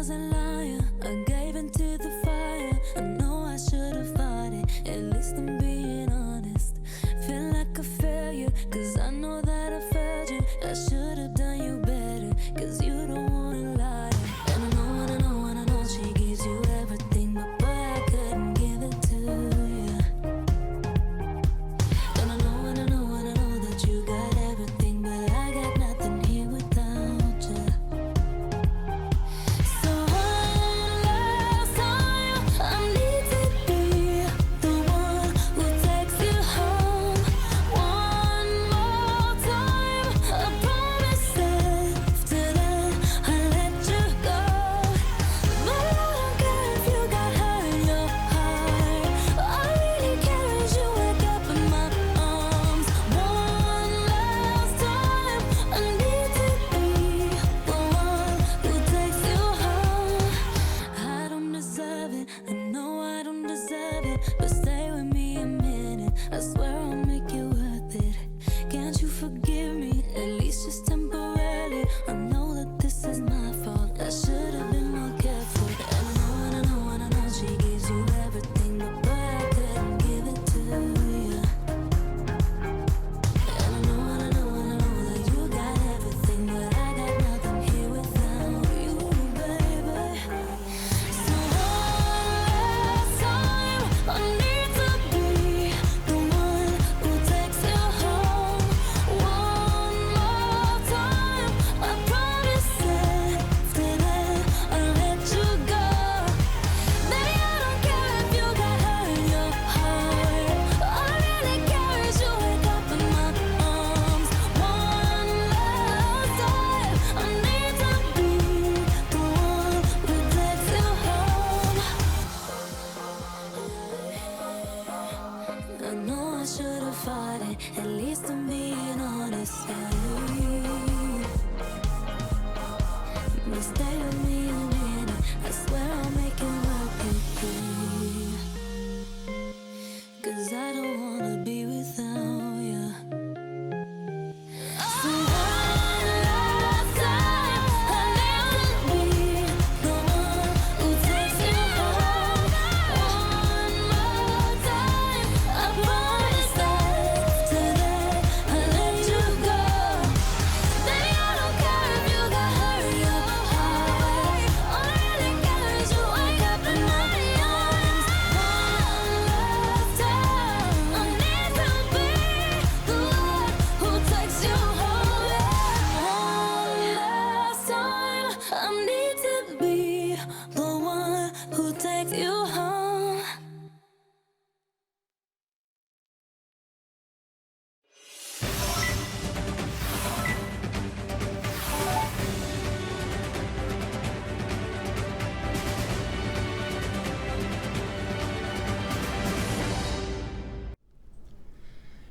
was a liar. I gave into the fire. I know I should have fought it. At least I'm being honest. Feel like a failure, cause I know that I failed you. I should have done you better, cause you don't wanna lie. And I know, and I know, and I know she gives you everything, but boy, I couldn't give it to you. And I know, and I know, and I know that you got everything, but I got nothing here without you. So one last time, I need to be the one who takes you home. One more time, I promise after that I'll let you go. But I don't care if you got hurt in your heart. All I really care is you wake up in my arms. One last time, I need to be the one who takes you home. I don't deserve it, I know I don't deserve it, but stay with me a minute. I swear I'll make it worth it. Can't you forgive me, at least just temporarily? I know that this is my fault, I should have been more careful. And I know, and I know, and I know she gives you everything, but boy, I couldn't give it to you. And I know, and I know, and I know that you got everything, but I got nothing here without you, baby. So one last time, I need to be the one who takes you home. One more time, I promise after that I'll let you go. Baby, I don't care if you got hurt in your heart. All I really care is you wake up in my arms. One last time, I need to be the one who takes you home. I know I should have fought it, at least I'm being honest. But stay with me a minute, I swear I'll make it worth it. Cause I don't wanna be without you. So one last time, I need to be the one who takes you home. One more time, I promise after that I'll let you go. Baby, I don't care if you got hurt in your heart. All I really care is you wake up in my arms. One last time, I need to be the one who takes you home. One last time, I need to be the one who takes you home.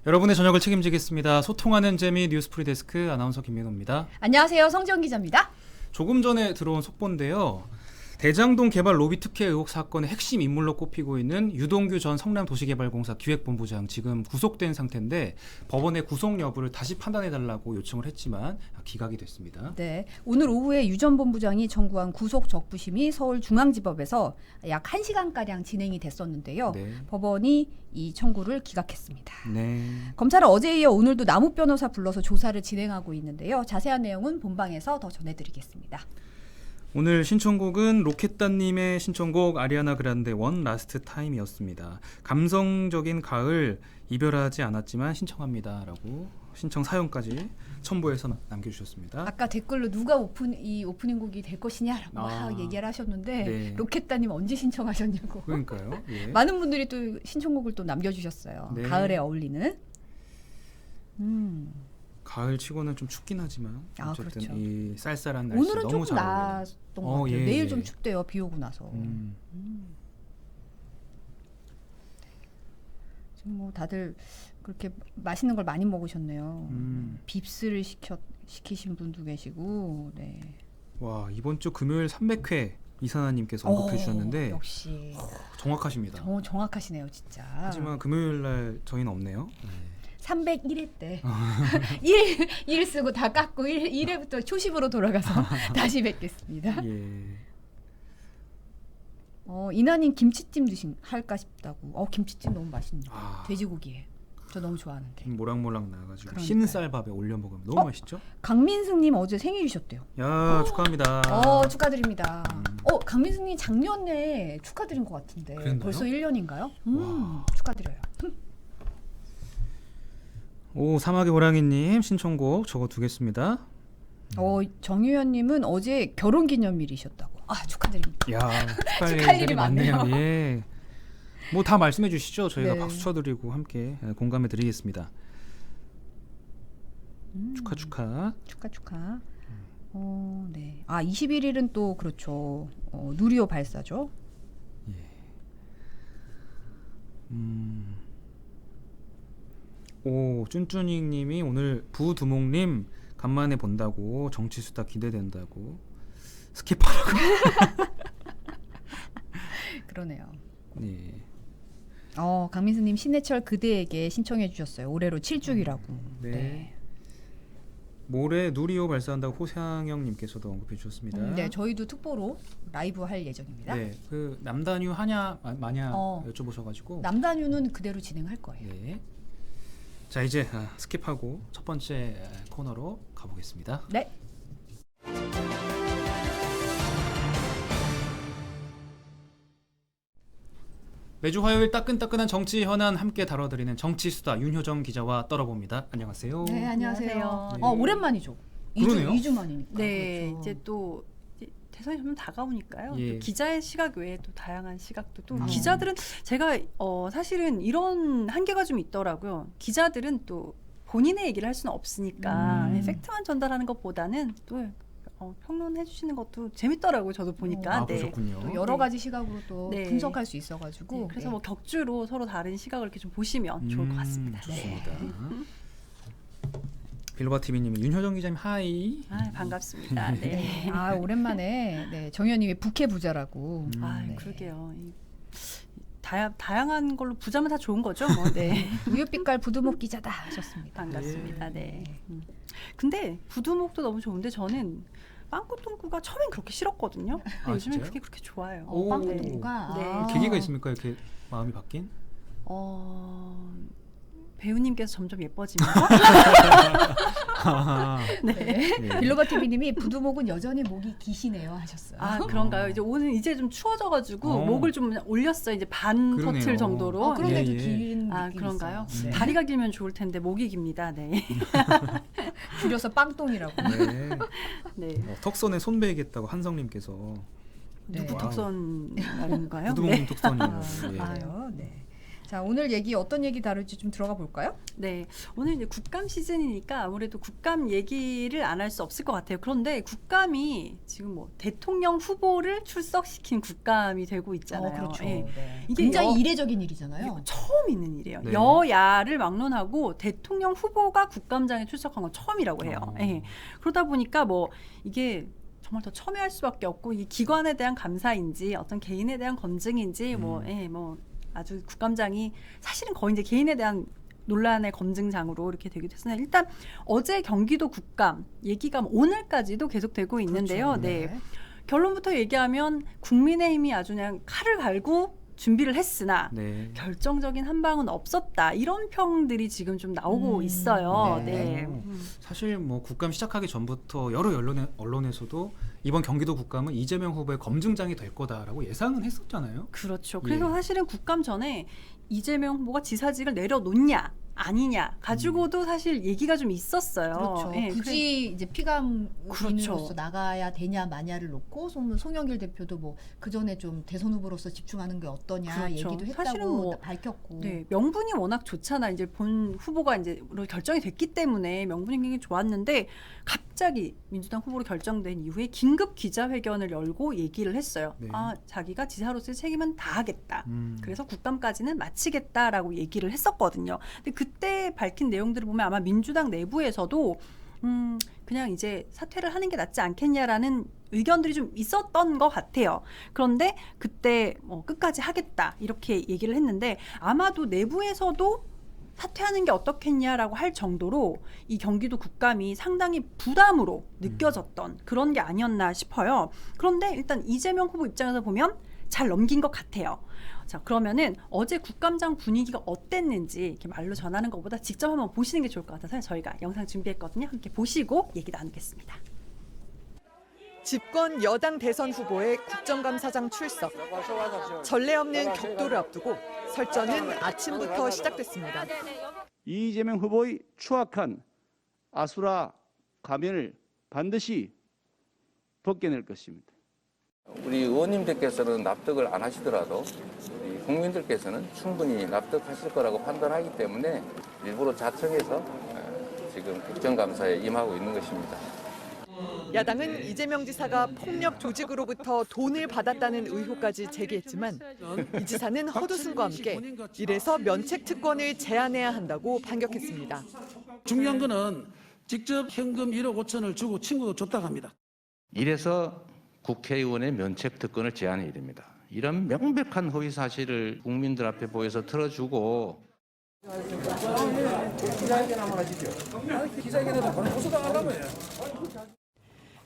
여러분의 저녁을 책임지겠습니다. 소통하는 재미 뉴스프리 데스크 아나운서 김민호입니다. 안녕하세요. 성지영 기자입니다. 조금 전에 들어온 속보인데요. 대장동 개발 로비 특혜 의혹 사건의 핵심 인물로 꼽히고 있는 유동규 전 성남도시개발공사 기획본부장 지금 구속된 상태인데 법원의 구속 여부를 다시 판단해달라고 요청을 했지만 기각이 됐습니다. 네, 오늘 오후에 유 전 본부장이 청구한 구속 적부심이 서울중앙지법에서 약 1시간가량 진행이 됐었는데요. 네. 법원이 이 청구를 기각했습니다. 네. 검찰은 어제에 이어 오늘도 남욱 변호사 불러서 조사를 진행하고 있는데요. 자세한 내용은 본방에서 더 전해드리겠습니다. 오늘 신청곡은 로켓단님의 신청곡 아리아나 그란데 원 라스트 타임이었습니다. 감성적인 가을 이별하지 않았지만 신청합니다 라고 신청 사연까지 첨부해서 남겨주셨습니다. 아까 댓글로 누가 이 오프닝 곡이 될 것이냐라고 막 얘기를 하셨는데 네. 로켓단님 언제 신청하셨냐고. 그러니까요. 예. 많은 분들이 또 신청곡을 또 남겨주셨어요. 네. 가을에 어울리는. 가을 치고는 좀 춥긴 하지만 어쨌든 그렇죠. 이 쌀쌀한 날씨 오늘은 너무 조금 잘 어울리는. 나았던 것 같아요. 예, 내일 예. 좀 춥대요. 비 오고 나서. 지금 뭐 다들 그렇게 맛있는 걸 많이 먹으셨네요. 빕스를 시키신 분도 계시고. 네. 와, 이번 주 금요일 300회 이사나님께서 언급해 주셨는데 역시 정확하십니다. 정확하시네요, 진짜. 하지만 금요일 날 저희는 없네요. 301회 때 1 쓰고 다 깎고 1회부터 초심으로 돌아가서 다시 뵙겠습니다. 예. 이나님 김치찜 할까 싶다고. 김치찜 너무 맛있네. 아. 돼지고기에. 저 너무 좋아하는데. 모락모락 나가지고 그러니까요. 흰 쌀밥에 올려 먹으면 너무 맛있죠? 강민승님 어제 생일이셨대요. 야 축하합니다. 축하드립니다. 강민승님 작년에 축하드린 것 같은데 그랬나요? 벌써 1년인가요? 와. 축하드려요. 오 사막의 호랑이님 신청곡 적어두겠습니다. 정유현님은 어제 결혼기념일이셨다고. 축하드립니다. 야 축하할 축하할 일이 일이 많네요. 많네요. 예. 뭐 다 말씀해 주시죠. 저희가 네. 박수 쳐드리고 함께 공감해 드리겠습니다. 축하. 축하. 네. 21일은 또 그렇죠. 누리호 발사죠. 오 쭌쭌이님이 오늘 부두목님 간만에 본다고 정치수다 기대된다고 스킵하라고. 그러네요. 네. 강민수님 신해철 그대에게 신청해 주셨어요. 올해로 7주기라고. 네. 모레 누리호 발사한다고 호상영님께서도 언급해 주셨습니다. 네, 저희도 특보로 라이브 할 예정입니다. 네, 그 남단유 하냐 마냐 여쭤보셔가지고 남단유는 그대로 진행할 거예요. 네. 자 이제 스킵하고 첫 번째 코너로 가보겠습니다. 네. 매주 화요일 따끈따끈한 정치 현안 함께 다뤄드리는 정치수다 윤효정 기자와 떨어봅니다. 안녕하세요. 네, 안녕하세요. 네. 오랜만이죠. 그러네요. 2주 만이니까. 네, 그렇죠. 이제 또 대선이 좀 다가오니까요. 예. 또 기자의 시각 외에 또 다양한 시각도 또 음. 기자들은 제가 사실은 이런 한계가 좀 있더라고요. 기자들은 또 본인의 얘기를 할 수는 없으니까 팩트만 전달하는 것보다는 또 평론해 주시는 것도 재밌더라고요. 저도 보니까. 네. 보셨군요. 또 여러 가지 시각으로 또 네. 분석할 수 있어가지고. 네, 그래서 네. 뭐 격주로 서로 다른 시각을 이렇게 좀 보시면 좋을 것 같습니다. 좋습니다. 네. 빌로바 TV님이 윤효정 기자님 하이. 반갑습니다. 네. 오랜만에 네, 정현님이 부캐 부자라고. 네. 그러게요. 다양한 걸로 부자면 다 좋은 거죠. 뭐. 네. 우유빛깔 부두목 기자다 하셨습니다. 반갑습니다. 네. 근데 부두목도 너무 좋은데 저는 빵꾸똥꾸가 처음엔 그렇게 싫었거든요. 근데 요즘엔 진짜요? 그게 그렇게 좋아요. 오. 빵꾸똥꾸가. 네. 계기가 있습니까? 이렇게 마음이 바뀐? 배우님께서 점점 예뻐지면서 네. 네. 빌로바 TV님이 부두목은 여전히 목이 기시네요 하셨어요. 그런가요? 이제 오늘 이제 좀 추워져가지고 목을 좀 올렸어요. 이제 반 그러네요. 커틀 정도로. 그런데도 예, 예. 긴 느낌이 그런가요? 있어요. 네. 다리가 길면 좋을 텐데 목이 깁니다. 네. 줄여서 빵똥이라고. 네. 네. 턱선에 손 베이겠다고 한성님께서 누구 네. 턱선인가요? 부두목님 턱선이요. 예. 그래요. 네. 자 오늘 얘기 어떤 얘기 다룰지 좀 들어가 볼까요? 네, 오늘 이제 국감 시즌이니까 아무래도 국감 얘기를 안 할 수 없을 것 같아요. 그런데 국감이 지금 뭐 대통령 후보를 출석시킨 국감이 되고 있잖아요. 그렇죠. 예. 네. 이게 굉장히 이례적인 일이잖아요. 이거 처음 있는 일이에요. 네. 여야를 막론하고 대통령 후보가 국감장에 출석한 건 처음이라고 해요. 예. 그러다 보니까 뭐 이게 정말 더 첨예할 수밖에 없고 이 기관에 대한 감사인지 어떤 개인에 대한 검증인지 뭐 아주 국감장이 사실은 거의 이제 개인에 대한 논란의 검증장으로 이렇게 되기도 했으나 일단 어제 경기도 국감 얘기가 오늘까지도 계속되고 있는데요. 그렇죠. 네. 결론부터 얘기하면 국민의힘이 아주 그냥 칼을 갈고 준비를 했으나 네. 결정적인 한 방은 없었다. 이런 평들이 지금 좀 나오고 있어요. 네. 네. 사실 뭐 국감 시작하기 전부터 여러 언론에서도 이번 경기도 국감은 이재명 후보의 검증장이 될 거다라고 예상은 했었잖아요. 그렇죠. 그래서 예. 사실은 국감 전에 이재명 후보가 지사직을 내려놓냐 아니냐 가지고도 사실 얘기가 좀 있었어요. 그렇죠. 예, 굳이 이제 피감인으로서 그렇죠. 나가야 되냐 마냐를 놓고 송영길 대표도 뭐 그 전에 좀 대선 후보로서 집중하는 게 어떠냐 그렇죠. 얘기도 했다고 사실은 뭐 밝혔고. 네, 명분이 워낙 좋잖아. 이제 본 후보가 이제 결정이 됐기 때문에 명분이 굉장히 좋았는데 갑자기 민주당 후보로 결정된 이후에 긴급 기자회견을 열고 얘기를 했어요. 네. 자기가 지사로서의 책임은 다하겠다. 그래서 국감까지는 마치겠다라고 얘기를 했었거든요. 근데 그때 밝힌 내용들을 보면 아마 민주당 내부에서도 그냥 이제 사퇴를 하는 게 낫지 않겠냐라는 의견들이 좀 있었던 것 같아요. 그런데 그때 끝까지 하겠다 이렇게 얘기를 했는데 아마도 내부에서도 사퇴하는 게 어떻겠냐라고 할 정도로 이 경기도 국감이 상당히 부담으로 느껴졌던 그런 게 아니었나 싶어요. 그런데 일단 이재명 후보 입장에서 보면 잘 넘긴 것 같아요. 자, 그러면은 어제 국감장 분위기가 어땠는지 이렇게 말로 전하는 것보다 직접 한번 보시는 게 좋을 것 같아서 저희가 영상 준비했거든요. 함께 보시고 얘기 나누겠습니다. 집권 여당 대선 후보의 국정감사장 출석. 전례 없는 격도를 앞두고 설전은 아침부터 시작됐습니다. 이재명 후보의 추악한 아수라 가면을 반드시 벗겨낼 것입니다. 우리 의원님들께서는 납득을 안 하시더라도 우리 국민들께서는 충분히 납득하실 거라고 판단하기 때문에 일부러 자청해서 지금 국정감사에 임하고 있는 것입니다. 야당은 이재명 지사가 폭력 조직으로부터 돈을 받았다는 의혹까지 제기했지만 이 지사는 헛웃음과 함께 이래서 면책 특권을 제한해야 한다고 반격했습니다. 중요한 거는 직접 현금 1억 5천을 주고 친구도 줬다고 합니다. 이래서 국회의원의 면책 특권을 제한해야 됩니다. 이런 명백한 허위 사실을 국민들 앞에 보여서 틀어주고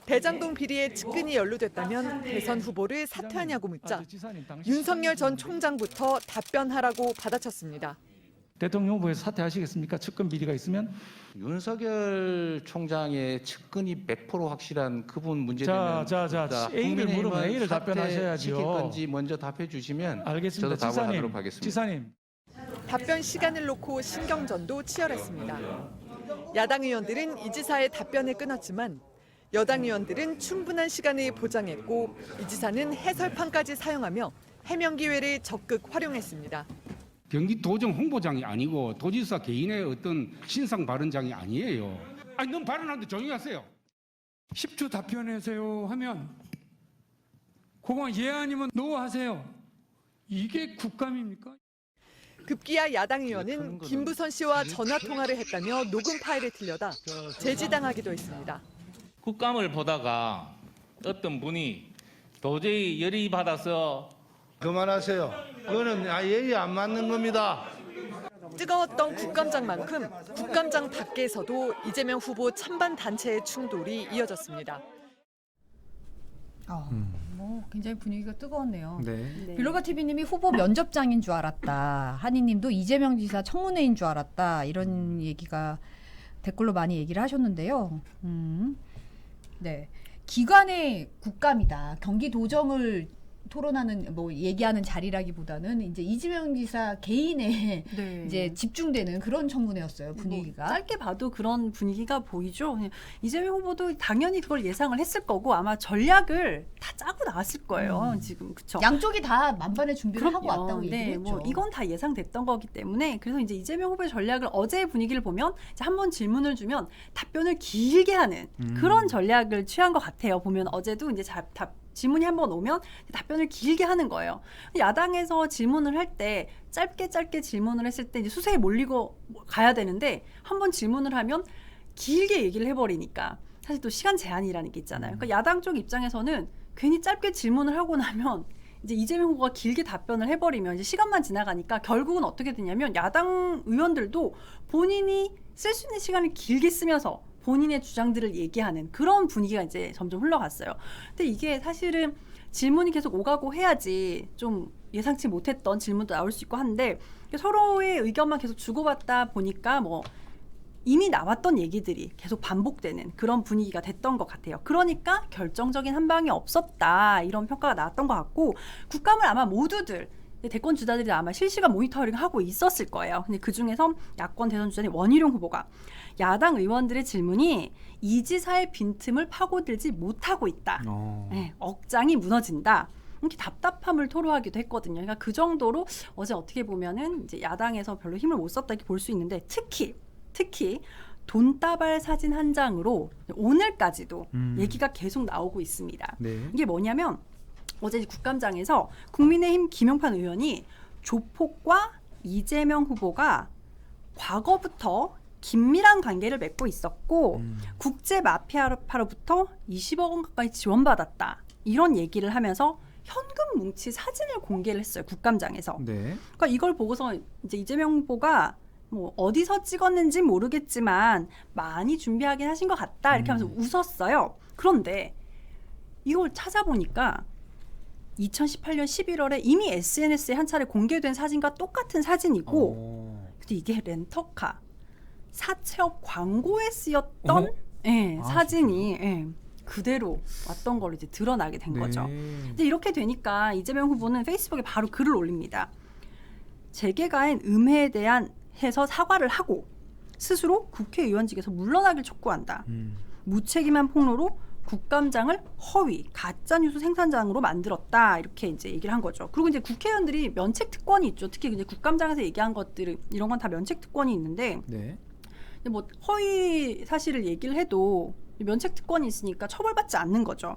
대장동 비리에 측근이 연루됐다면 대선 후보를 사퇴하냐고 묻자 윤석열 전 총장부터 답변하라고 받아쳤습니다. 대통령 후보에서 사퇴하시겠습니까? 측근 비리가 있으면? 윤석열 총장의 측근이 100% 확실한 그분 문제되면 A를 물으면 A를 답변하셔야죠. 시킬 건지 먼저 답해 주시면 알겠습니다. 저도 답을 하도록 하겠습니다. 지사님. 답변 시간을 놓고 신경전도 치열했습니다. 야당 의원들은 이 지사의 답변을 끊었지만 여당 의원들은 충분한 시간을 보장했고 이 지사는 해설판까지 사용하며 해명 기회를 적극 활용했습니다. 경기도정 홍보장이 아니고 도지사 개인의 어떤 신상 발언장이 아니에요. 아니, 넌 발언하는데 조용히 하세요. 10초 답변하세요 하면 그거 예 아니면 노 하세요. 이게 국감입니까? 급기야 야당 의원은 김부선 씨와 전화 통화를 했다며 녹음 파일을 들려다 제지당하기도 했습니다. 국감을 보다가 어떤 분이 도저히 열이 받아서 그만하세요. 그거는 예의 안 맞는 겁니다. 뜨거웠던 국감장만큼 국감장 밖에서도 이재명 후보 찬반 단체의 충돌이 이어졌습니다. 뭐 굉장히 분위기가 뜨거웠네요. 네. 빌로가 TV님이 후보 면접장인 줄 알았다. 한이님도 이재명 지사 청문회인 줄 알았다. 이런 얘기가 댓글로 많이 얘기를 하셨는데요. 네, 기관의 국감이다. 경기도정을 토론하는 뭐 얘기하는 자리라기보다는 이제 이재명 지사 개인의 네. 이제 집중되는 그런 청문회였어요. 분위기가. 뭐 짧게 봐도 그런 분위기가 보이죠. 이재명 후보도 당연히 그걸 예상을 했을 거고 아마 전략을 다 짜고 나왔을 거예요. 지금 그렇죠. 양쪽이 다 만반의 준비를 그럼요. 하고 왔다고 얘기를 했죠. 뭐 이건 다 예상됐던 거기 때문에 그래서 이제 이재명 후보의 전략을 어제의 분위기를 보면 이제 한번 질문을 주면 답변을 길게 하는 그런 전략을 취한 것 같아요. 보면 어제도 이제 질문이 한번 오면 답변을 길게 하는 거예요. 야당에서 질문을 할 때 짧게 질문을 했을 때 이제 수세에 몰리고 가야 되는데 한번 질문을 하면 길게 얘기를 해버리니까 사실 또 시간 제한이라는 게 있잖아요. 그러니까 야당 쪽 입장에서는 괜히 짧게 질문을 하고 나면 이제 이재명 후보가 길게 답변을 해버리면 이제 시간만 지나가니까 결국은 어떻게 되냐면 야당 의원들도 본인이 쓸 수 있는 시간을 길게 쓰면서 본인의 주장들을 얘기하는 그런 분위기가 이제 점점 흘러갔어요. 근데 이게 사실은 질문이 계속 오가고 해야지 좀 예상치 못했던 질문도 나올 수 있고 한데 서로의 의견만 계속 주고받다 보니까 뭐 이미 나왔던 얘기들이 계속 반복되는 그런 분위기가 됐던 것 같아요. 그러니까 결정적인 한 방이 없었다 이런 평가가 나왔던 것 같고 국감을 아마 모두들 대권 주자들이 아마 실시간 모니터링하고 있었을 거예요. 근데 그중에서 야권 대선 주자인 원희룡 후보가 야당 의원들의 질문이 이 지사의 빈틈을 파고들지 못하고 있다. 네, 억장이 무너진다. 이렇게 답답함을 토로하기도 했거든요. 그러니까 그 정도로 어제 어떻게 보면은 이제 야당에서 별로 힘을 못 썼다 이렇게 볼 수 있는데 특히 돈다발 사진 한 장으로 오늘까지도 얘기가 계속 나오고 있습니다. 네. 이게 뭐냐면 어제 국감장에서 국민의힘 김용판 의원이 조폭과 이재명 후보가 과거부터 긴밀한 관계를 맺고 있었고 국제 마피아로부터 20억 원 가까이 지원받았다. 이런 얘기를 하면서 현금 뭉치 사진을 공개를 했어요. 국감장에서. 네. 그러니까 이걸 보고서 이제 이재명 후보가 뭐 어디서 찍었는지 모르겠지만 많이 준비하긴 하신 것 같다. 이렇게 하면서 웃었어요. 그런데 이걸 찾아보니까 2018년 11월에 이미 SNS에 한 차례 공개된 사진과 똑같은 사진이고 근데 이게 렌터카 사채업 광고에 쓰였던 사진이 그대로 왔던 걸로 이제 드러나게 된 거죠. 근데 이렇게 되니까 이재명 후보는 페이스북에 바로 글을 올립니다. 제게 가한 음해에 대한 해서 사과를 하고 스스로 국회의원직에서 물러나길 촉구한다. 무책임한 폭로로 국감장을 허위, 가짜뉴스 생산장으로 만들었다. 이렇게 이제 얘기를 한 거죠. 그리고 이제 국회의원들이 면책 특권이 있죠. 특히 이제 국감장에서 얘기한 것들 이런 건 다 면책 특권이 있는데, 뭐 허위 사실을 얘기를 해도 면책 특권이 있으니까 처벌받지 않는 거죠.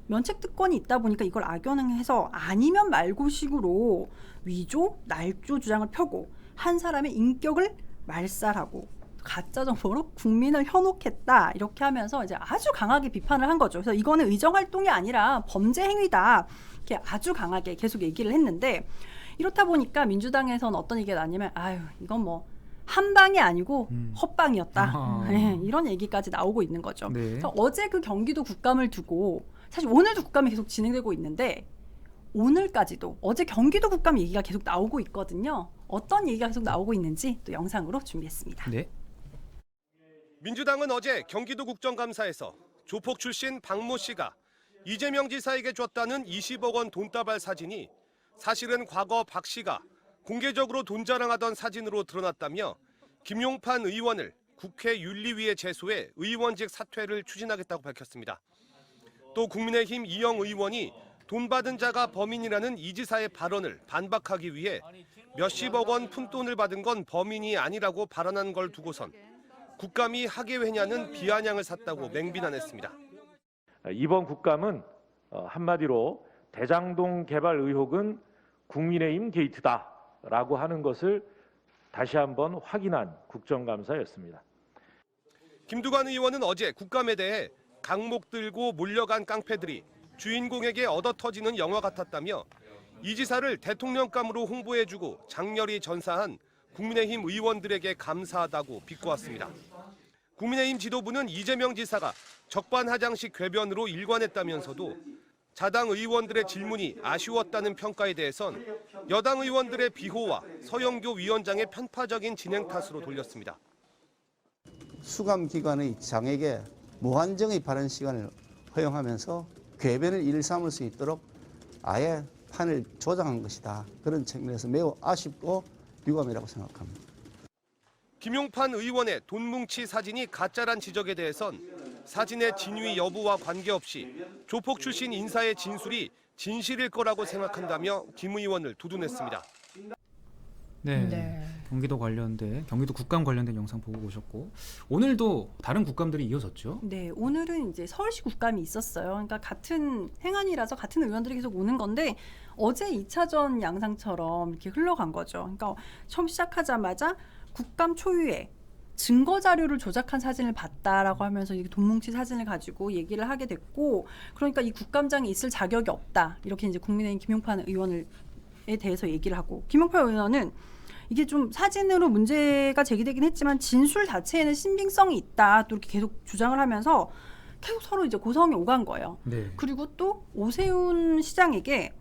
면책 특권이 있다 보니까 이걸 악용해서 아니면 말고식으로 위조, 날조 주장을 펴고 한 사람의 인격을 말살하고 가짜 정보로 국민을 현혹했다 이렇게 하면서 이제 아주 강하게 비판을 한 거죠. 그래서 이거는 의정 활동이 아니라 범죄 행위다 이렇게 아주 강하게 계속 얘기를 했는데 이렇다 보니까 민주당에서는 어떤 얘기가 나냐면 아유 이건 뭐 한방이 아니고 헛방이었다 이런 얘기까지 나오고 있는 거죠. 그래서 어제 그 경기도 국감을 두고 사실 오늘도 국감이 계속 진행되고 있는데 오늘까지도 어제 경기도 국감 얘기가 계속 나오고 있거든요. 어떤 얘기가 계속 나오고 있는지 또 영상으로 준비했습니다. 민주당은 어제 경기도 국정감사에서 조폭 출신 박모 씨가 이재명 지사에게 줬다는 20억 원 돈다발 사진이 사실은 과거 박 씨가 공개적으로 돈 자랑하던 사진으로 드러났다며 김용판 의원을 국회 윤리위에 제소해 의원직 사퇴를 추진하겠다고 밝혔습니다. 또 국민의힘 이영 의원이 돈 받은 자가 범인이라는 이 지사의 발언을 반박하기 위해 몇십억 원 푼돈을 받은 건 범인이 아니라고 발언한 걸 두고선 국감이 하계회냐는 비아냥을 샀다고 맹비난했습니다. 이번 국감은 한마디로 대장동 개발 의혹은 국민의힘 게이트다라고 하는 것을 다시 한번 확인한 국정감사였습니다. 김두관 의원은 어제 국감에 대해 강목 들고 몰려간 깡패들이 주인공에게 얻어터지는 영화 같았다며 이 지사를 대통령감으로 홍보해주고 장렬히 전사한 국민의힘 의원들에게 감사하다고 비꼬았습니다. 국민의힘 지도부는 이재명 지사가 적반하장식 궤변으로 일관했다면서도 자당 의원들의 질문이 아쉬웠다는 평가에 대해선 여당 의원들의 비호와 서영교 위원장의 편파적인 진행 탓으로 돌렸습니다. 수감기관의 장에게 무한정의 발언 시간을 허용하면서 궤변을 일삼을 수 있도록 아예 판을 조장한 것이다. 그런 측면에서 매우 아쉽고 유감이라고 생각합니다. 김용판 의원의 돈뭉치 사진이 가짜란 지적에 대해선 사진의 진위 여부와 관계없이 조폭 출신 인사의 진술이 진실일 거라고 생각한다며 김 의원을 두둔했습니다. 경기도 관련된 경기도 국감 관련된 영상 보고 오셨고 오늘도 다른 국감들이 이어졌죠? 네, 오늘은 이제 서울시 국감이 있었어요. 그러니까 같은 행안이라서 같은 의원들이 계속 오는 건데 어제 2차전 양상처럼 이렇게 흘러간 거죠. 그러니까 처음 시작하자마자 국감 초유에 증거 자료를 조작한 사진을 봤다라고 하면서 이 돈뭉치 사진을 가지고 얘기를 하게 됐고, 그러니까 이 국감장에 있을 자격이 없다 이렇게 이제 국민의힘 김용판 의원에 대해서 얘기를 하고, 김용판 의원은 이게 좀 사진으로 문제가 제기되긴 했지만 진술 자체에는 신빙성이 있다 또 이렇게 계속 주장을 하면서 계속 서로 이제 고성이 오간 거예요. 그리고 또 오세훈 시장에게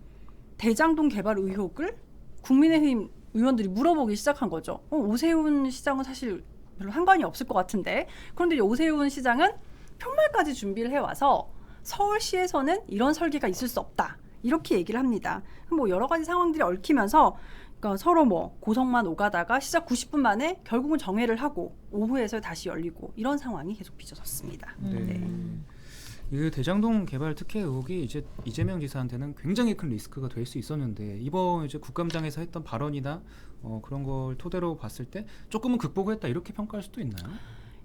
대장동 개발 의혹을 국민의힘 의원들이 물어보기 시작한 거죠. 오세훈 시장은 사실 별로 상관이 없을 것 같은데, 그런데 이제 오세훈 시장은 표말까지 준비를 해와서 서울시에서는 이런 설계가 있을 수 없다 이렇게 얘기를 합니다. 뭐 여러 가지 상황들이 얽히면서 그러니까 서로 뭐 고성만 오가다가 시작 90분 만에 결국은 정회를 하고 오후에서 다시 열리고 이런 상황이 계속 빚어졌습니다. 이 대장동 개발 특혜 의혹이 이제 이재명 지사한테는 굉장히 큰 리스크가 될 수 있었는데 이번 이제 국감장에서 했던 발언이나 그런 걸 토대로 봤을 때 조금은 극복했다 이렇게 평가할 수도 있나요?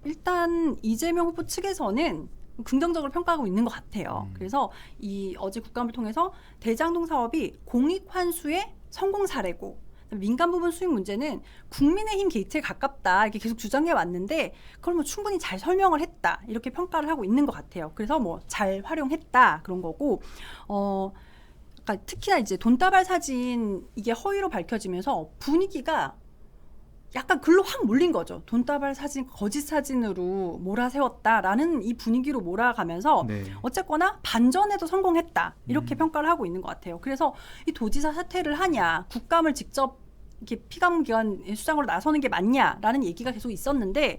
일단 이재명 후보 측에서는 긍정적으로 평가하고 있는 것 같아요. 그래서 이 어제 국감을 통해서 대장동 사업이 공익 환수의 성공 사례고 민간 부분 수익 문제는 국민의힘 게이트에 가깝다 이렇게 계속 주장해 왔는데 그걸 뭐 충분히 잘 설명을 했다 이렇게 평가를 하고 있는 것 같아요. 그래서 뭐 잘 활용했다 그런 거고, 그러니까 특히나 이제 돈다발 사진 이게 허위로 밝혀지면서 분위기가 약간 글로 확 몰린 거죠. 돈다발 사진 거짓 사진으로 몰아세웠다라는 이 분위기로 몰아가면서 네. 어쨌거나 반전에도 성공했다 이렇게 평가를 하고 있는 것 같아요. 그래서 이 도지사 사퇴를 하냐, 국감을 직접 이렇게 피감기관 수장으로 나서는 게 맞냐라는 얘기가 계속 있었는데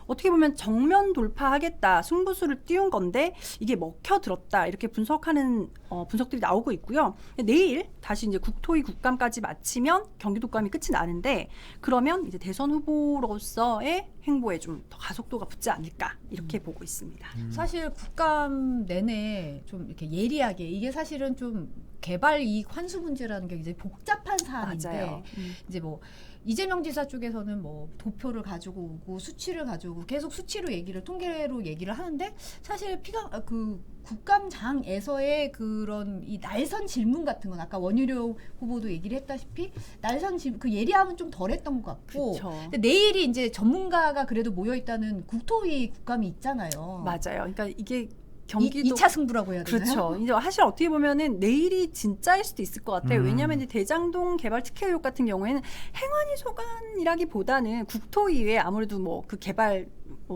어떻게 보면 정면 돌파하겠다, 승부수를 띄운 건데 이게 먹혀들었다 이렇게 분석하는 분석들이 나오고 있고요. 내일 다시 이제 국토위 국감까지 마치면 경기도감이 끝이 나는데 그러면 이제 대선 후보로서의 행보에 좀 더 가속도가 붙지 않을까 이렇게 보고 있습니다. 사실 국감 내내 좀 이렇게 예리하게 이게 사실은 좀 개발 이익 환수 문제라는 게 이제 복잡한 사안인데 맞아요. 이제 뭐 이재명 지사 쪽에서는 뭐 도표를 가지고 오고 수치를 가지고 오고 계속 수치로 통계로 얘기를 하는데 사실 국감장에서의 그런 이 날선 질문 같은 건 아까 원유료 후보도 얘기를 했다시피 날선 질문 그 예리함은 좀 덜했던 것 같고 그쵸. 근데 내일이 이제 전문가가 그래도 모여 있다는 국토위 국감이 있잖아요. 맞아요. 그러니까 이게 경기도 2차 승부라고 해야 되나요? 그렇죠. 이제 사실 어떻게 보면은 내일이 진짜일 수도 있을 것 같아요. 왜냐하면 이제 대장동 개발 특혜 의혹 같은 경우에는 행안위 소관이라기보다는 국토위에 아무래도 뭐 그 개발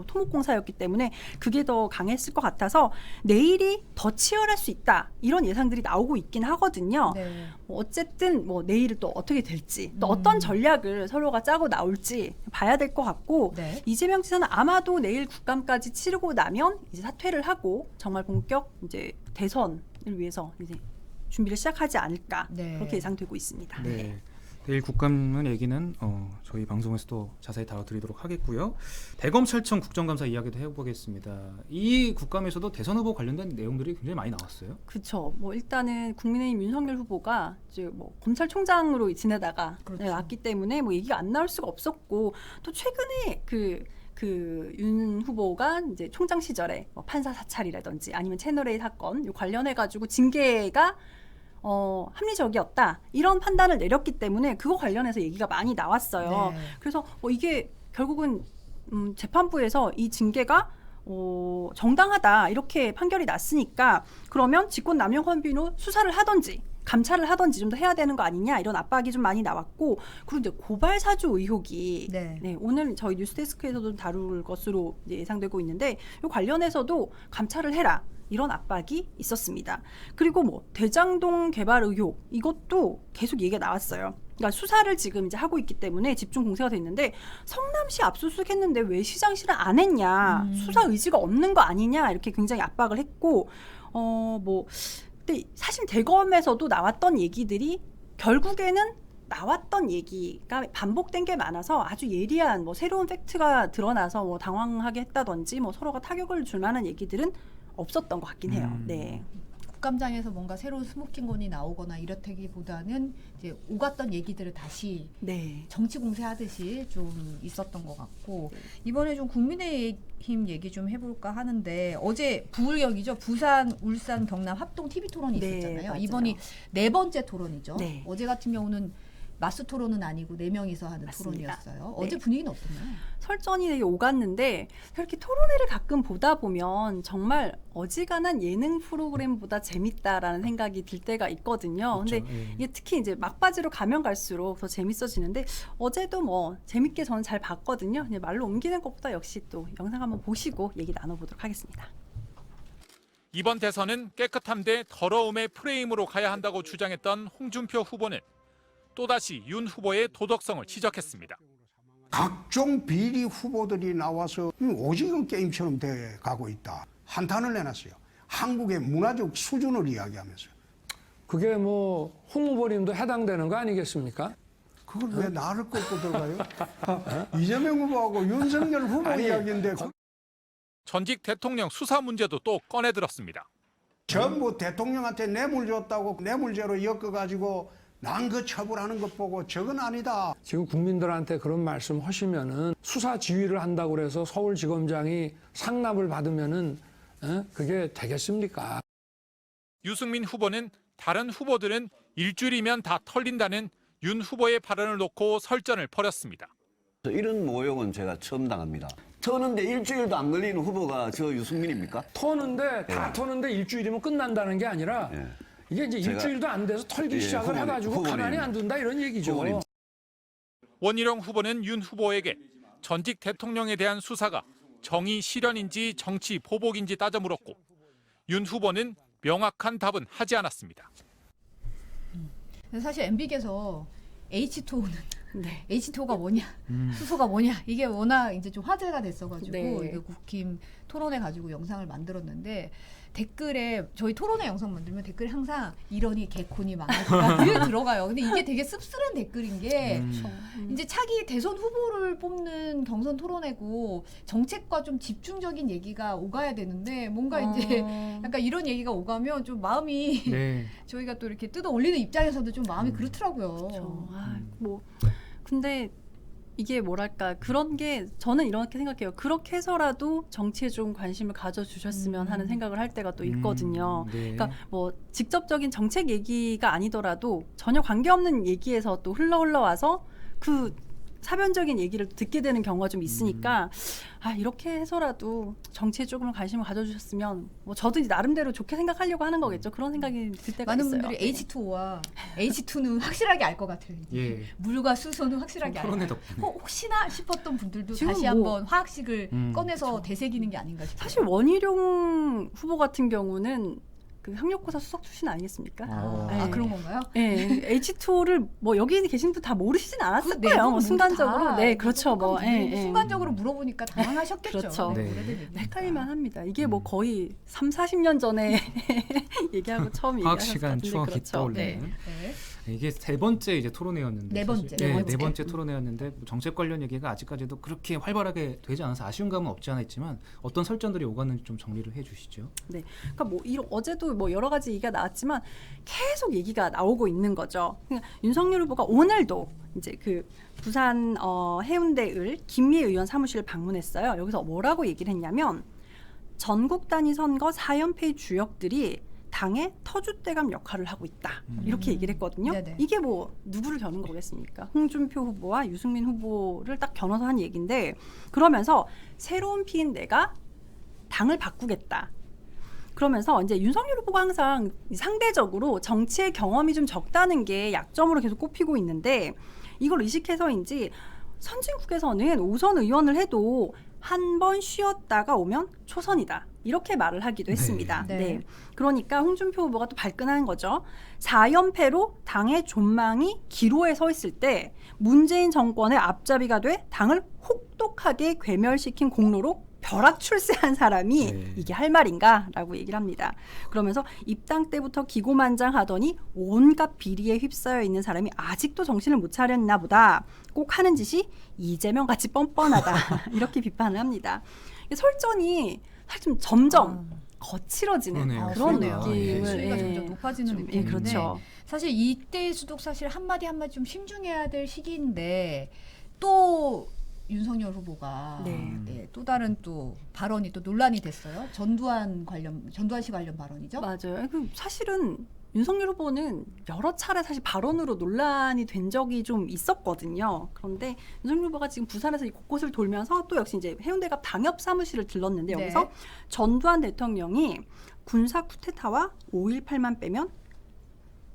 토목공사였기 때문에 그게 더 강했을 것 같아서 내일이 더 치열할 수 있다 이런 예상들이 나오고 있긴 하거든요. 네. 어쨌든 뭐 내일은 또 어떻게 될지 또 어떤 전략을 서로가 짜고 나올지 봐야 될 것 같고 네. 이재명 지사는 아마도 내일 국감까지 치르고 나면 이제 사퇴를 하고 정말 본격 이제 대선을 위해서 이제 준비를 시작하지 않을까 네. 그렇게 예상되고 있습니다. 네. 내일 국감 얘기는 저희 방송에서 또 자세히 다뤄드리도록 하겠고요. 대검찰청 국정감사 이야기도 해보겠습니다. 이 국감에서도 대선 후보 관련된 내용들이 굉장히 많이 나왔어요. 그렇죠. 뭐 일단은 국민의힘 윤석열 후보가 이제 뭐 검찰총장으로 지내다가 그렇죠. 왔기 때문에 뭐 얘기가 안 나올 수가 없었고 또 최근에 그 윤 후보가 이제 총장 시절에 뭐 판사 사찰이라든지 아니면 채널A 사건 요 관련해 가지고 징계가 합리적이었다 이런 판단을 내렸기 때문에 그거 관련해서 얘기가 많이 나왔어요. 네. 그래서 이게 결국은 재판부에서 이 징계가 정당하다 이렇게 판결이 났으니까 그러면 직권남용 혐의로 수사를 하든지 감찰을 하든지 좀 더 해야 되는 거 아니냐 이런 압박이 좀 많이 나왔고 그리고 이제 고발 사주 의혹이 네. 오늘 저희 뉴스데스크에서도 다룰 것으로 이제 예상되고 있는데 이 관련해서도 감찰을 해라 이런 압박이 있었습니다. 그리고 뭐 대장동 개발 의혹 이것도 계속 얘기가 나왔어요. 그러니까 수사를 지금 이제 하고 있기 때문에 집중 공세가 됐는데 성남시 압수수색했는데 왜 시장실은 안 했냐 수사 의지가 없는 거 아니냐 이렇게 굉장히 압박을 했고 근데 사실 대검에서도 나왔던 얘기들이 결국에는 나왔던 얘기가 반복된 게 많아서 아주 예리한 뭐 새로운 팩트가 드러나서 뭐 당황하게 했다든지 뭐 서로가 타격을 줄 만한 얘기들은 없었던 것 같긴 해요. 네. 국감장에서 뭔가 새로운 스모킹건이 나오거나 이렇다기보다는 이제 오갔던 얘기들을 다시 네. 정치 공세하듯이 좀 있었던 것 같고 이번에 좀 국민의힘 얘기 좀 해볼까 하는데 어제 부울경이죠. 부산, 울산, 경남 합동 TV 토론이 네, 있었잖아요. 맞아요. 이번이 4번째 토론이죠. 네. 어제 같은 경우는 마스 토론은 아니고 4명이서 하는 맞습니다. 토론이었어요. 네. 어제 분위기는 어땠나요? 설전이 되게 오갔는데 이렇게 토론회를 가끔 보다 보면 정말 어지간한 예능 프로그램보다 재밌다라는 생각이 들 때가 있거든요. 그렇죠. 근데 예. 이게 특히 이제 막바지로 가면 갈수록 더 재밌어지는데 어제도 뭐 재밌게 저는 잘 봤거든요. 그냥 말로 옮기는 것보다 역시 또 영상 한번 보시고 얘기 나눠보도록 하겠습니다. 이번 대선은 깨끗함 대 더러움의 프레임으로 가야 한다고 주장했던 홍준표 후보는 또다시 윤 후보의 도덕성을 지적했습니다. 각종 비리 후보들이 나와서 오징어 게임처럼 돼 가고 있다. 한탄을 내놨어요. 한국의 문화적 수준을 이야기하면서. 그게 뭐 홍 후보님도 해당되는 거 아니겠습니까? 그걸 왜 나를 꺾고 들어가요? 이재명 후보하고 윤석열 후보 이야기인데 전직 대통령 수사 문제도 또 꺼내들었습니다. 전부 대통령한테 뇌물 줬다고 뇌물죄로 엮어가지고 난그 처벌하는 것 보고 저건 아니다. 지금 국민들한테 그런 말씀 하시면은 수사 지휘를 한다고 그래서 서울지검장이 상납을 받으면은 그게 되겠습니까? 유승민 후보는 다른 후보들은 일주일이면 다 털린다는 윤 후보의 발언을 놓고 설전을 벌였습니다. 이런 모욕은 제가 처음 당합니다. 터는데 일주일도 안 걸리는 후보가 저 유승민입니까? 터는데 다 터는데 일주일이면 끝난다는 게 아니라 이게 이제 일주일도 안 돼서 털기 시작을 해가지고 가만히 안 둔다 이런 얘기죠. 후보님. 원희룡 후보는 윤 후보에게 전직 대통령에 대한 수사가 정의 실현인지 정치 보복인지 따져 물었고 윤 후보는 명확한 답은 하지 않았습니다. 사실 MB께서 H2O는 H2O가 뭐냐, 수소가 뭐냐 이게 워낙 이제 좀 화제가 됐어가지고 이거 국힘 토론회 가지고 영상을 만들었는데 댓글에 저희 토론회 영상 만들면 댓글에 항상 이러니 개콘이 많아서 그게 들어가요. 근데 이게 되게 씁쓸한 댓글인 게 이제 차기 대선 후보를 뽑는 경선 토론회고 정책과 좀 집중적인 얘기가 오가야 되는데 뭔가 이제 약간 이런 얘기가 오가면 좀 마음이 저희가 또 이렇게 뜯어 올리는 입장에서도 좀 마음이 그렇더라고요. 뭐 근데 이게 뭐랄까 그런 게 저는 이렇게 생각해요. 그렇게 해서라도 정치에 좀 관심을 가져주셨으면 하는 생각을 할 때가 또 있거든요. 그러니까 뭐 직접적인 정책 얘기가 아니더라도 전혀 관계없는 얘기에서 또 흘러와서 그 사변적인 얘기를 듣게 되는 경우가 좀 있으니까 이렇게 해서라도 정치에 조금 관심을 가져주셨으면 뭐 저도 이제 나름대로 좋게 생각하려고 하는 거겠죠. 그런 생각이 들 때가 많은 있어요. 분들이 H2O와 H2는 확실하게 알 것 같아요. 물과 수소는 확실하게 알고 혹시나 싶었던 분들도 다시 한번 화학식을 꺼내서 되새기는 게 아닌가 싶어요. 사실 원희룡 후보 같은 경우는 그 학력고사 수석 출신 아니겠습니까? 그런 건가요? 네, H2O를 뭐 여기 계신 분 다 모르시진 않았을 거예요. 뭐 순간적으로, 그렇죠. 뭐 순간적으로 물어보니까 당황하셨겠죠. 그렇죠. 헷갈릴만 합니다. 이게 뭐 거의 30-40년 전에 얘기하고 처음 화학 얘기하셨을 시간 것 추억이 같은데 떠올리는. 이게 세 번째 이제 토론회였는데 네 번째 토론회였는데 정책 관련 얘기가 아직까지도 그렇게 활발하게 되지 않아서 아쉬운 감은 없지 않아 있지만 어떤 설전들이 오가는지 좀 정리를 해주시죠. 네, 그러니까 뭐 어제도 뭐 여러 가지 얘기가 나왔지만 계속 얘기가 나오고 있는 거죠. 그러니까 윤석열 후보가 오늘도 이제 그 부산 해운대을 김미애 의원 사무실을 방문했어요. 여기서 뭐라고 얘기를 했냐면 전국 단위 선거 4연패의 주역들이 당의 터줏대감 역할을 하고 있다. 이렇게 얘기를 했거든요. 이게 뭐 누구를 겨눈 거겠습니까? 홍준표 후보와 유승민 후보를 딱 겨눠서 한 얘기인데 그러면서 새로운 피인 내가 당을 바꾸겠다. 그러면서 이제 윤석열 후보가 항상 상대적으로 정치의 경험이 좀 적다는 게 약점으로 계속 꼽히고 있는데 이걸 의식해서인지 선진국에서는 5선 의원을 해도 한 번 쉬었다가 오면 초선이다. 이렇게 말을 하기도 했습니다. 그러니까 홍준표 후보가 또 발끈하는 거죠. 4연패로 당의 존망이 기로에 서 있을 때 문재인 정권의 앞잡이가 돼 당을 혹독하게 괴멸시킨 공로로 벼락 출세한 사람이 이게 할 말인가라고 얘기를 합니다. 그러면서 입당 때부터 기고만장하더니 온갖 비리에 휩싸여 있는 사람이 아직도 정신을 못 차렸나 보다. 꼭 하는 짓이 이재명 같이 뻔뻔하다. 이렇게 비판을 합니다. 설전이 사실 좀 점점 거칠어지는 그런 느낌을 수위가 점점 높아지는 느낌인데 그렇죠. 사실 이때일수록 사실 한마디 좀 신중해야 될 시기인데 또 윤석열 후보가 또 다른 또 발언이 또 논란이 됐어요. 전두환 씨 관련 발언이죠. 맞아요. 사실은 윤석열 후보는 여러 차례 사실 발언으로 논란이 된 적이 좀 있었거든요. 그런데 윤석열 후보가 지금 부산에서 이 곳곳을 돌면서 또 역시 이제 해운대갑 당협 사무실을 들렀는데 여기서 전두환 대통령이 군사 쿠데타와 5.18만 빼면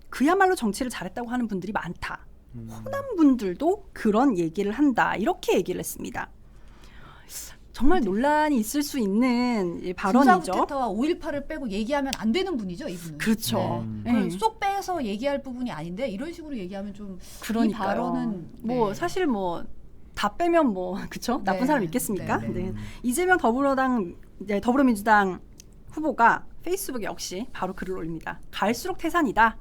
그야말로 정치를 잘했다고 하는 분들이 많다. 호남 분들도 그런 얘기를 한다. 이렇게 얘기를 했습니다. 정말 논란이 있을 수 있는 발언이죠. 군사 쿠데타와 5.18을 빼고 얘기하면 안 되는 분이죠, 이분은. 그렇죠. 쏙 빼서 얘기할 부분이 아닌데 이런 식으로 얘기하면 좀 이 발언은 뭐 사실 뭐 다 빼면 뭐 그렇죠? 나쁜 사람 있겠습니까? 이재명 더불어민주당 후보가 페이스북에 역시 바로 글을 올립니다. 갈수록 태산이다.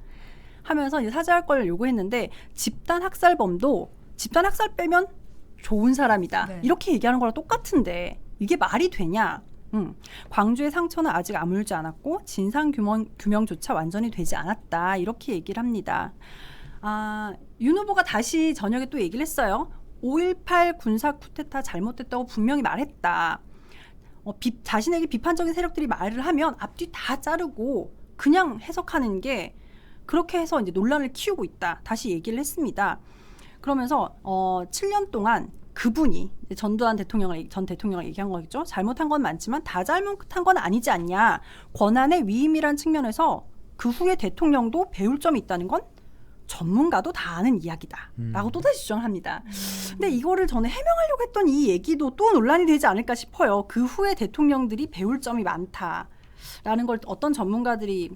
하면서 이제 사죄할 걸 요구했는데 집단 학살범도 집단 학살 빼면 좋은 사람이다. 이렇게 얘기하는 거랑 똑같은데 이게 말이 되냐? 광주의 상처는 아직 아물지 않았고 진상 규명조차 완전히 되지 않았다. 이렇게 얘기를 합니다. 윤 후보가 다시 저녁에 또 얘기를 했어요. 5.18 군사 쿠데타 잘못됐다고 분명히 말했다. 자신에게 비판적인 세력들이 말을 하면 앞뒤 다 자르고 그냥 해석하는 게 그렇게 해서 이제 논란을 키우고 있다. 다시 얘기를 했습니다. 그러면서 7년 동안 그분이 전 대통령을 얘기한 거겠죠. 잘못한 건 많지만 다 잘못한 건 아니지 않냐. 권한의 위임이란 측면에서 그 후에 대통령도 배울 점이 있다는 건 전문가도 다 아는 이야기다라고 또다시 주장을 합니다. 근데 이거를 저는 해명하려고 했던 이 얘기도 또 논란이 되지 않을까 싶어요. 그 후에 대통령들이 배울 점이 많다라는 걸 어떤 전문가들이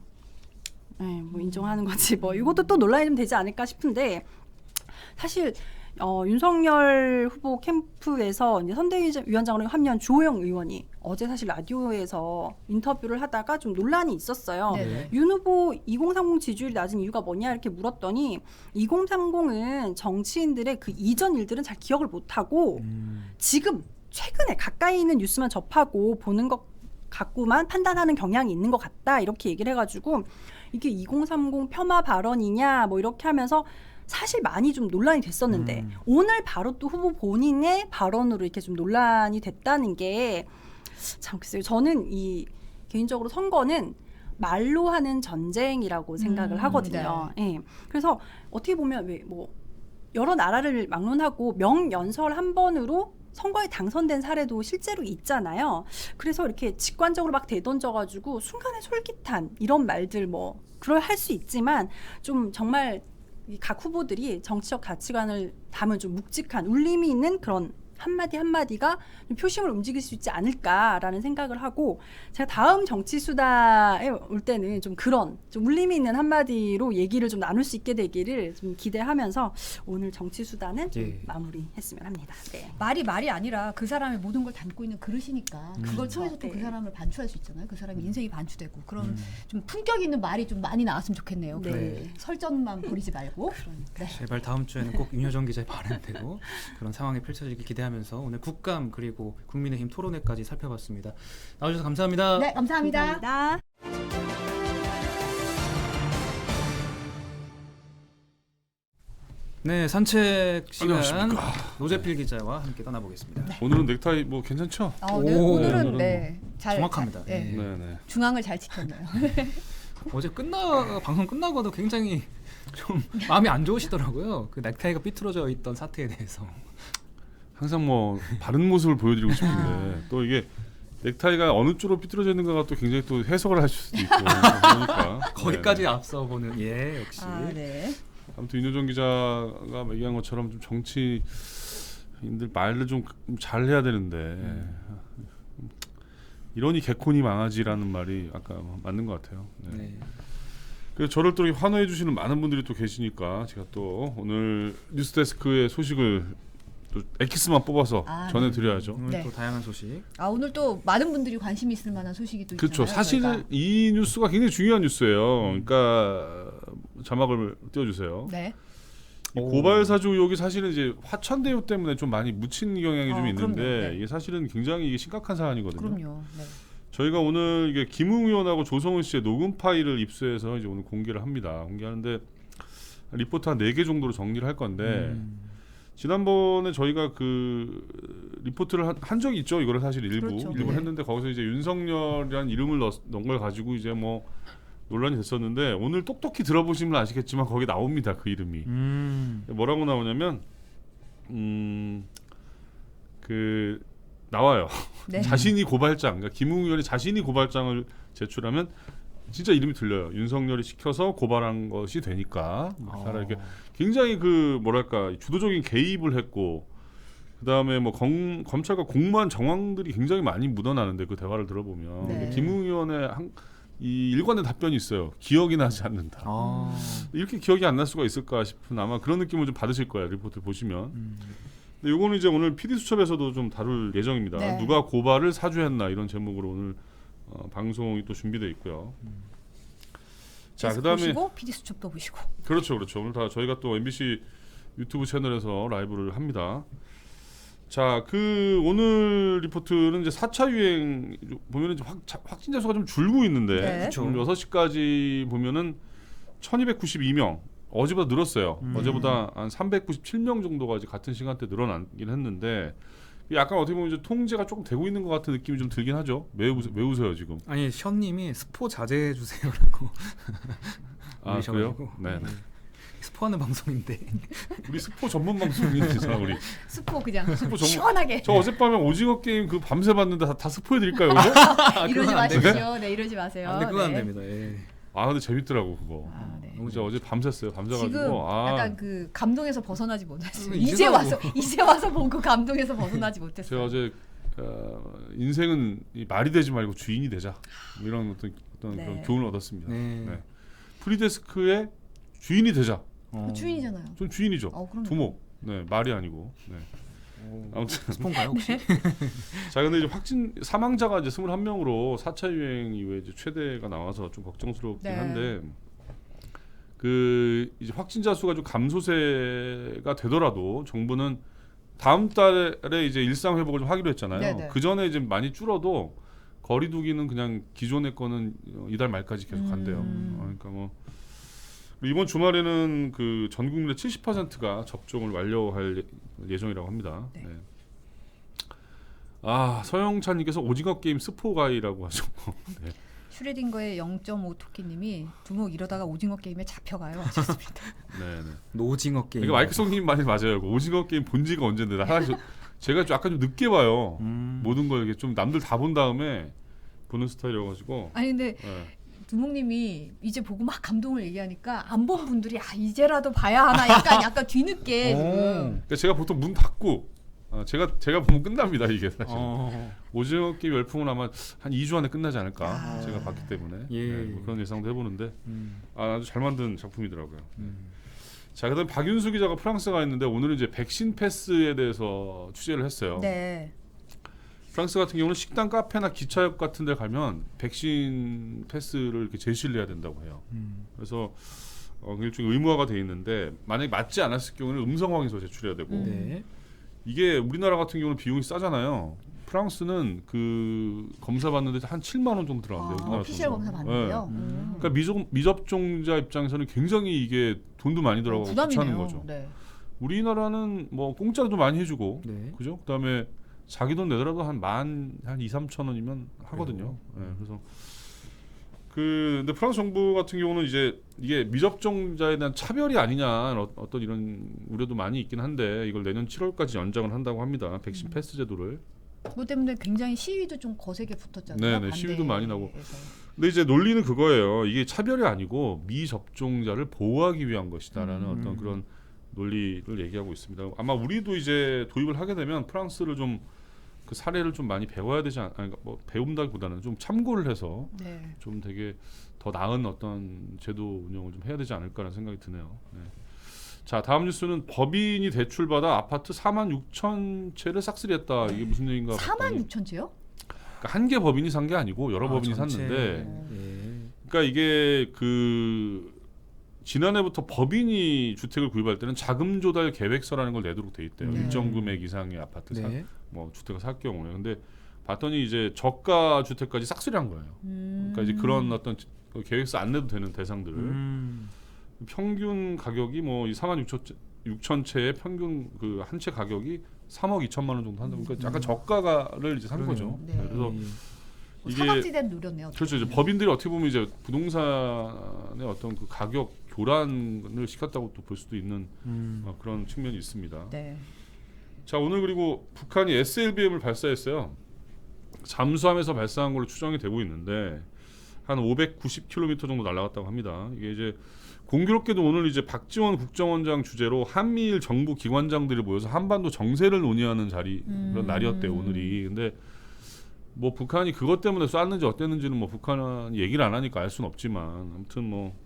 뭐 인정하는 거지 뭐 이것도 또 논란이 좀 되지 않을까 싶은데 사실 윤석열 후보 캠프에서 이제 선대위원장으로 합류한 주호영 의원이 어제 사실 라디오에서 인터뷰를 하다가 좀 논란이 있었어요. 네네. 윤 후보 2030 지지율이 낮은 이유가 뭐냐 이렇게 물었더니 2030은 정치인들의 그 이전 일들은 잘 기억을 못하고 지금 최근에 가까이 있는 뉴스만 접하고 보는 것 갖고만 판단하는 경향이 있는 것 같다 이렇게 얘기를 해가지고 이게 2030 폄하 발언이냐 뭐 이렇게 하면서 사실 많이 좀 논란이 됐었는데 오늘 바로 또 후보 본인의 발언으로 이렇게 좀 논란이 됐다는 게 참 글쎄요. 저는 이 개인적으로 선거는 말로 하는 전쟁이라고 생각을 하거든요. 네. 그래서 어떻게 보면 왜 뭐 여러 나라를 막론하고 명연설 한 번으로 선거에 당선된 사례도 실제로 있잖아요. 그래서 이렇게 직관적으로 막 대던져가지고 순간에 솔깃한 이런 말들 뭐 그럴 할 수 있지만 좀 정말 각 후보들이 정치적 가치관을 담은 좀 묵직한 울림이 있는 그런 한마디 한마디가 좀 표심을 움직일 수 있지 않을까라는 생각을 하고 제가 다음 정치수다에 올 때는 좀 그런 좀 울림이 있는 한마디로 얘기를 좀 나눌 수 있게 되기를 좀 기대하면서 오늘 정치수다는 좀 마무리했으면 합니다. 네. 말이 아니라 그 사람의 모든 걸 담고 있는 그릇이니까 그걸 통해서 또 그 네. 사람을 반추할 수 있잖아요. 그 사람의 인생이 반추되고 그런 좀 품격 있는 말이 좀 많이 나왔으면 좋겠네요. 네. 설전만 버리지 말고. 네. 제발 다음 주에는 꼭 윤여정 기자의 발언되고 그런 상황이 펼쳐지길 기대하면서 오늘 국감 그리고 국민의힘 토론회까지 살펴봤습니다. 나와주셔서 감사합니다. 네, 감사합니다. 감사합니다. 네, 산책 시간 안녕하십니까. 노재필 기자와 함께 떠나보겠습니다. 오늘은 넥타이 뭐 괜찮죠? 네, 오늘은 네, 잘 정확합니다. 네. 네. 중앙을 잘 지켰네요. 어제 방송 끝나고도 굉장히 좀 마음이 안 좋으시더라고요. 그 넥타이가 삐뚤어져 있던 사태에 대해서. 항상 뭐 바른 모습을 보여드리고 싶은데 또 이게 넥타이가 어느 쪽으로 삐뚤어져 있는가가 또 굉장히 또 해석을 하실 수도 있고 그러니까 거기까지 앞서 보는 역시. 네. 아무튼 윤여정 기자가 얘기한 것처럼 좀 정치인들 말을 좀 잘 해야 되는데 이러니 개콘이 망하지라는 말이 아까 맞는 것 같아요. 네. 그래서 저를 또 이렇게 환호해 주시는 많은 분들이 또 계시니까 제가 또 오늘 뉴스데스크의 소식을 또 엑기스만 뽑아서 전해드려야죠. 오늘 또 다양한 소식. 오늘 또 많은 분들이 관심 있을 만한 소식이 또 그렇죠. 있잖아요. 사실 저희가. 이 뉴스가 굉장히 중요한 뉴스예요. 그러니까 자막을 띄워주세요. 네. 이 고발 사주 의혹이 사실은 이제 화천대유 때문에 좀 많이 묻힌 경향이 좀 있는데 그럼요. 네. 이게 사실은 굉장히 이게 심각한 사안이거든요. 그럼요. 네. 저희가 오늘 이게 김웅 의원하고 조성은 씨의 녹음 파일을 입수해서 이제 오늘 공개를 합니다. 공개하는데 리포트 한 4개 정도로 정리를 할 건데 지난번에 저희가 그 리포트를 한 적이 있죠. 이거를 사실 일부 했는데 거기서 이제 윤석열이라는 이름을 넣은 걸 가지고 이제 뭐 논란이 됐었는데 오늘 똑똑히 들어보시면 아시겠지만 거기 나옵니다. 그 이름이 뭐라고 나오냐면 그 나와요. 네. 자신이 고발장, 그러니까 김웅 의원이 자신이 고발장을 제출하면 진짜 이름이 들려요. 윤석열이 시켜서 고발한 것이 되니까 이렇게 굉장히 그 뭐랄까 주도적인 개입을 했고 그 다음에 뭐 검찰과 공무원 정황들이 굉장히 많이 묻어나는데 그 대화를 들어보면 네. 김웅 의원의 이 일관된 답변이 있어요. 기억이 나지 않는다. 이렇게 기억이 안 날 수가 있을까 싶은 아마 그런 느낌을 좀 받으실 거예요. 리포트 보시면. 근데 이거는 이제 오늘 PD수첩에서도 좀 다룰 예정입니다. 네. 누가 고발을 사주했나 이런 제목으로 오늘 방송이 또 준비되어 있고요. 자, 그다음에 보시고 PD수첩도 보시고. 그렇죠. 오늘 다 저희가 또 MBC 유튜브 채널에서 라이브를 합니다. 자, 그 오늘 리포트는 이제 4차 유행 보면은 이제 확진자 수가 좀 줄고 있는데 오늘 6시까지 보면은 1,292명. 어제보다 늘었어요. 어제보다 한 397명 정도가 이제 같은 시간대 늘어나긴 했는데 약간 어떻게 보면 이제 통제가 조금 되고 있는 것 같은 느낌이 좀 들긴 하죠. 왜 웃어요 지금? 아니 션님이 스포 자제해 주세요라고. 그래요? 네. 스포하는 방송인데. 우리 스포 전문 방송이니까 우리. 스포 그냥 스포 시원하게. 저 어젯밤에 오징어 게임 그 밤새 봤는데 다 스포해 드릴까요? 이러지 마십시오. 네, 이러지 마세요. 근데 그건 안 네. 됩니다. 예. 아 근데 재밌더라고 그거. 진짜 어제 밤샜어요. 밤새가지고. 지금 아. 약간 그 감동에서 벗어나지 못했어요. 이제 이제 와서 본 그 감동에서 벗어나지 못했어요. 제가 어제 인생은 이 말이 되지 말고 주인이 되자 뭐 이런 어떤 네. 그런 교훈을 얻었습니다. 네. 네. 프리데스크의 주인이 되자. 주인이잖아요. 전 주인이죠. 그럼요. 두목. 네 말이 아니고. 네. 아무튼 스폰가요 혹시? 자 근데 이제 사망자가 이제 21명으로 4차 유행 이후에 이제 최대가 나와서 좀 걱정스럽긴 네. 한데 그 이제 확진자 수가 좀 감소세가 되더라도 정부는 다음 달에 이제 일상 회복을 좀 하기로 했잖아요. 네네. 그 전에 이제 많이 줄어도 거리두기는 그냥 기존의 거는 이달 말까지 계속 간대요. 그러니까 뭐 이번 주말에는 그 전 국민의 70%가 접종을 완료할 예정이라고 합니다. 네. 네. 아 서영찬님께서 오징어 게임 스포가이라고 하셨고. 네. 슈레딩거의 0.5 토끼님이 두목 이러다가 오징어 게임에 잡혀가요. 하셨습니다. 네네. 오징어 게임. 그러니까 마이크 송님 말이 맞아요. 그 오징어 게임 본 지가 언젠데 제가 좀 약간 좀 늦게 봐요. 모든 걸 이렇게 좀 남들 다 본 다음에 보는 스타일이어가지고. 아니 근데 네. 두목님이 이제 보고 막 감동을 얘기하니까 안 본 분들이 이제라도 봐야 하나 약간 뒤늦게 지금. 그러니까 제가 보통 문 닫고 제가 보면 끝납니다 이게 사실. 오징어 게임 열풍은 아마 한 2주 안에 끝나지 않을까 제가 봤기 때문에 네, 뭐 그런 예상도 해보는데 아주 잘 만든 작품이더라고요. 자 그다음 박윤수 기자가 프랑스 가 있는데 오늘은 이제 백신 패스에 대해서 취재를 했어요. 네. 프랑스 같은 경우는 식당, 카페나 기차역 같은 데 가면 백신 패스를 이렇게 제시를 해야 된다고 해요. 그래서 일종의 의무화가 돼 있는데 만약에 맞지 않았을 경우는 음성 확인서 제출해야 되고 네. 이게 우리나라 같은 경우는 비용이 싸잖아요. 프랑스는 그 검사 받는데 한 7만 원 정도 들어간대요. PCR 검사 받는데요. 네. 그러니까 미접종자 입장에서는 굉장히 이게 돈도 많이 들어가고 귀찮은 거죠. 네. 우리나라는 뭐 공짜로도 많이 해주고 네. 그죠? 그다음에 자기 돈 내더라도 한 2-3천 원이면 하거든요. 네, 그래서 근데 프랑스 정부 같은 경우는 이제 이게 미접종자에 대한 차별이 아니냐 어떤 이런 우려도 많이 있긴 한데 이걸 내년 7월까지 연장을 한다고 합니다. 백신 패스 제도를. 그것 때문에 굉장히 시위도 좀 거세게 붙었잖아요. 네네 시위도 많이 나고. 근데 이제 논리는 그거예요. 이게 차별이 아니고 미접종자를 보호하기 위한 것이다라는 어떤 그런 논리를 얘기하고 있습니다. 아마 우리도 이제 도입을 하게 되면 프랑스를 좀 그 사례를 좀 많이 배워야 되지 않을까? 뭐 배운다기보다는 좀 참고를 해서 네. 좀 되게 더 나은 어떤 제도 운영을 좀 해야 되지 않을까라는 생각이 드네요. 네. 자 다음 뉴스는 법인이 대출받아 아파트 46,000채를 싹쓸이했다. 이게 무슨 얘기인가? 46,000채요? 그러니까 한 개 법인이 산 게 아니고 여러 법인이 전체. 샀는데, 그러니까 이게 그 지난해부터 법인이 주택을 구입할 때는 자금 조달 계획서라는 걸 내도록 돼 있대요. 일정 금액 이상의 아파트 뭐 주택을 살 경우에. 근데 봤더니 이제 저가 주택까지 싹쓸이한 거예요. 그러니까 이제 그런 어떤 계획서 안 내도 되는 대상들을 평균 가격이 뭐 이 46,000채의 평균 그 한 채 가격이 3억 2천만 원 정도 한다고. 그러니까 약간 저가를 이제 산 거죠. 네. 그래서 이게 사각지대는 누렸네요. 그렇죠. 이제 법인들이 어떻게 보면 이제 부동산의 어떤 그 가격 교란을 시켰다고 또 볼 수도 있는 그런 측면이 있습니다. 네. 자 오늘 그리고 북한이 SLBM을 발사했어요. 잠수함에서 발사한 걸로 추정이 되고 있는데 한 590km 정도 날아갔다고 합니다. 이게 이제 공교롭게도 오늘 이제 박지원 국정원장 주재로 한미일 정부 기관장들이 모여서 한반도 정세를 논의하는 그런 날이었대요 오늘이. 근데 뭐 북한이 그것 때문에 쐈는지 어땠는지는 뭐 북한은 얘기를 안 하니까 알 수는 없지만 아무튼 뭐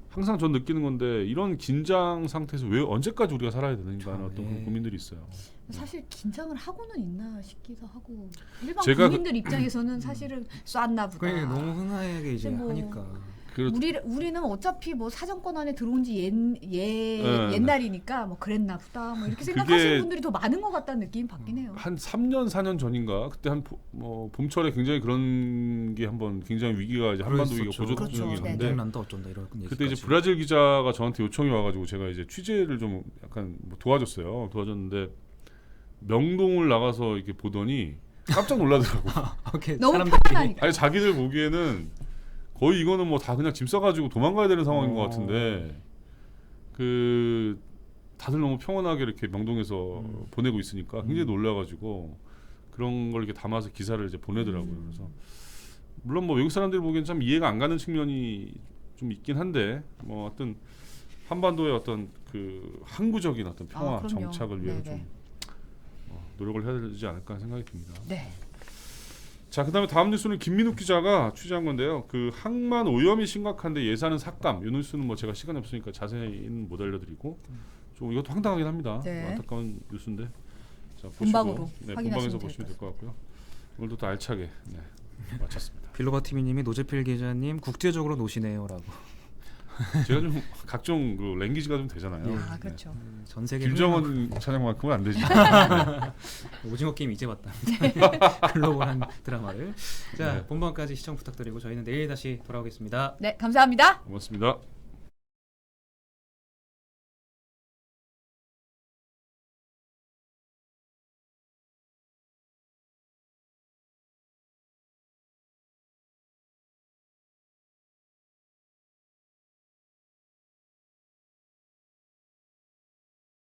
항상 전 느끼는 건데 이런 긴장 상태에서 왜 언제까지 우리가 살아야 되는가 하는 어떤 고민들이 있어요. 사실 긴장을 하고는 있나 싶기도 하고 일반 제가 국민들 입장에서는 사실은 쐈나 보다. 그게 너무 흔하게 이제 뭐 하니까. 우리는 어차피 뭐 사정권 안에 들어온 지 옛날이니까 뭐 그랬나 보다 뭐 이렇게 생각하시는 분들이 더 많은 것 같다는 느낌이 받긴 해요. 한 3년 4년 전인가 그때 뭐 봄철에 굉장히 그런 게 한번 굉장히 위기가 이제 한반도 위기가 고조된 적이 있는데 난다 어쩐다 이런 그때 이제 브라질 기자가 저한테 요청이 와가지고 제가 이제 취재를 좀 약간 뭐 도와줬는데 명동을 나가서 이렇게 보더니 깜짝 놀라더라고. 너무 편안하니까. 아니 자기들 보기에는 거의 이거는 뭐 다 그냥 짐 싸가지고 도망가야 되는 상황인 것 같은데 그 다들 너무 평온하게 이렇게 명동에서 보내고 있으니까 굉장히 놀라가지고 그런 걸 이렇게 담아서 기사를 이제 보내더라고요. 그래서 물론 뭐 외국 사람들이 보기엔 참 이해가 안 가는 측면이 좀 있긴 한데 뭐 어떤 한반도의 어떤 그 항구적인 어떤 평화 그럼요. 정착을 위해 네네. 좀 노력을 해야 되지 않을까 생각이 듭니다. 네. 자, 그다음에 다음 뉴스는 김민욱 기자가 취재한 건데요. 그 항만 오염이 심각한데 예산은 삭감. 이 뉴스는 뭐 제가 시간이 없으니까 자세히는 못 알려드리고 좀 이것도 황당하긴 합니다. 네. 안타까운 뉴스인데. 자, 보시고 본방으로 네, 확인하시면 본방에서 될 보시면 될 것 것 같고요. 오늘도 또 알차게 마쳤습니다. 빌로바 TV님이 노재필 기자님 국제적으로 노시네요라고. 제가 좀 각종 그 랭귀지가 좀 되잖아요. 아, 그렇죠. 전 세계 김정은 차장만큼은 안 되지. 오징어 게임 이제 봤다. 글로벌한 드라마를. 자, 네. 본방까지 시청 부탁드리고 저희는 내일 다시 돌아오겠습니다. 네, 감사합니다. 고맙습니다.